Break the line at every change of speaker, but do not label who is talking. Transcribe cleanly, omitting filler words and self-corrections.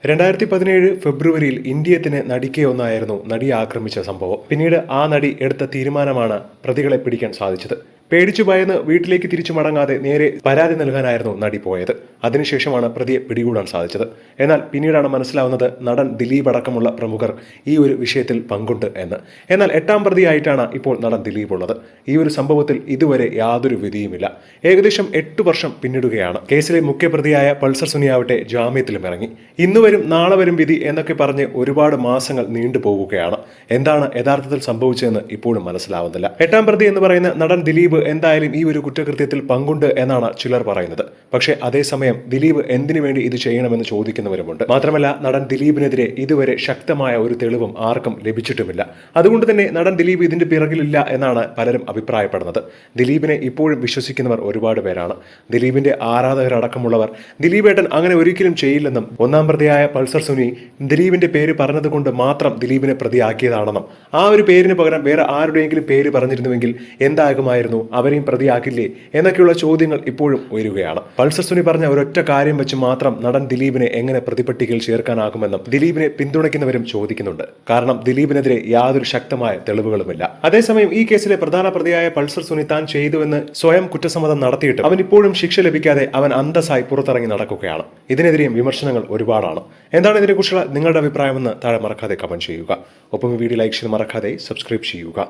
2017 ഫെബ്രുവരിയിൽ ഇന്ത്യത്തിന് നടിക്കെയൊന്നായിരുന്നു നടിയെ ആക്രമിച്ച സംഭവം. പിന്നീട് ആ നടി എടുത്ത തീരുമാനമാണ് പ്രതികളെ പിടിക്കാൻ സാധിച്ചത്. പേടിച്ചു ഭയന്ന് വീട്ടിലേക്ക് തിരിച്ചു മടങ്ങാതെ നേരെ പരാതി നൽകാനായിരുന്നു നടി പോയത്. അതിനുശേഷമാണ് പ്രതിയെ പിടികൂടാൻ സാധിച്ചത്. എന്നാൽ പിന്നീടാണ് മനസ്സിലാവുന്നത് നടൻ ദിലീപ് അടക്കമുള്ള പ്രമുഖർ ഈ ഒരു വിഷയത്തിൽ പങ്കുണ്ട് എന്ന്. എന്നാൽ 8ാം പ്രതിയായിട്ടാണ് ഇപ്പോൾ നടൻ ദിലീപ് ഉള്ളത്. ഈ ഒരു സംഭവത്തിൽ ഇതുവരെ യാതൊരു വിധിയുമില്ല. ഏകദേശം 8 വർഷം പിന്നിടുകയാണ്. കേസിലെ മുഖ്യപ്രതിയായ പൾസർ സുനിയാവട്ടെ ജാമ്യത്തിലും ഇറങ്ങി. ഇന്ന് വരും നാളെ വരും വിധി എന്നൊക്കെ പറഞ്ഞ് ഒരുപാട് മാസങ്ങൾ നീണ്ടുപോവുകയാണ്. എന്താണ് യഥാർത്ഥത്തിൽ സംഭവിച്ചതെന്ന് ഇപ്പോഴും മനസ്സിലാവുന്നില്ല. 8ാം പ്രതി എന്ന് പറയുന്ന നടൻ ദിലീപ് എന്തായാലും ഈ ഒരു കുറ്റകൃത്യത്തിൽ പങ്കുണ്ട് എന്നാണ് ചിലർ പറയുന്നത്. പക്ഷേ അതേസമയം ദിലീപ് എന്തിനു വേണ്ടി ഇത് ചെയ്യണമെന്ന് ചോദിക്കുന്നവരുമുണ്ട്. മാത്രമല്ല നടൻ ദിലീപിനെതിരെ ഇതുവരെ ശക്തമായ ഒരു തെളിവും ആർക്കും ലഭിച്ചിട്ടുമില്ല. അതുകൊണ്ട് തന്നെ നടൻ ദിലീപ് ഇതിന്റെ പിറകിലില്ല എന്നാണ് പലരും അഭിപ്രായപ്പെടുന്നത്. ദിലീപിനെ ഇപ്പോഴും വിശ്വസിക്കുന്നവർ ഒരുപാട് പേരാണ്. ദിലീപിന്റെ ആരാധകരടക്കമുള്ളവർ ദിലീപേട്ടൻ അങ്ങനെ ഒരിക്കലും ചെയ്യില്ലെന്നും 1ാം പ്രതിയായ പൾസർ സുനി ദിലീപിന്റെ പേര് പറഞ്ഞതുകൊണ്ട് മാത്രം ദിലീപിനെ പ്രതിയാക്കിയതാണെന്നും ആ ഒരു പേരിന് പകരം വേറെ ആരുടെയെങ്കിലും പേര് പറഞ്ഞിരുന്നുവെങ്കിൽ എന്താകുമായിരുന്നു, അവരെയും പ്രതിയാക്കില്ലേ എന്നൊക്കെയുള്ള ചോദ്യങ്ങൾ ഇപ്പോഴും ഉയരുകയാണ്. പൾസർ സുനി പറഞ്ഞ ഒരൊറ്റ കാര്യം വെച്ച് മാത്രം നടൻ ദിലീപിനെ എങ്ങനെ പ്രതിപട്ടികയിൽ ചേർക്കാനാകുമെന്നും ദിലീപിനെ പിന്തുണയ്ക്കുന്നവരും ചോദിക്കുന്നുണ്ട്. കാരണം ദിലീപിനെതിരെ യാതൊരു ശക്തമായ തെളിവുകളുമില്ല. അതേസമയം ഈ കേസിലെ പ്രധാന പ്രതിയായ പൾസർ സുനി താൻ ചെയ്തുവെന്ന് സ്വയം കുറ്റസമ്മതം നടത്തിയിട്ട് അവൻ ഇപ്പോഴും ശിക്ഷ ലഭിക്കാതെ അവൻ അന്തസ്സായി പുറത്തിറങ്ങി നടക്കുകയാണ്. ഇതിനെതിരെയും വിമർശനങ്ങൾ ഒരുപാടാണ്. എന്താണ് ഇതിനെക്കുറിച്ചുള്ള നിങ്ങളുടെ അഭിപ്രായമെന്ന് താഴെ മറക്കാതെ കമന്റ് ചെയ്യുക. ഒപ്പം ഈ വീഡിയോ ലൈക്ക് ചെയ്ത് മറക്കാതെ സബ്സ്ക്രൈബ് ചെയ്യുക.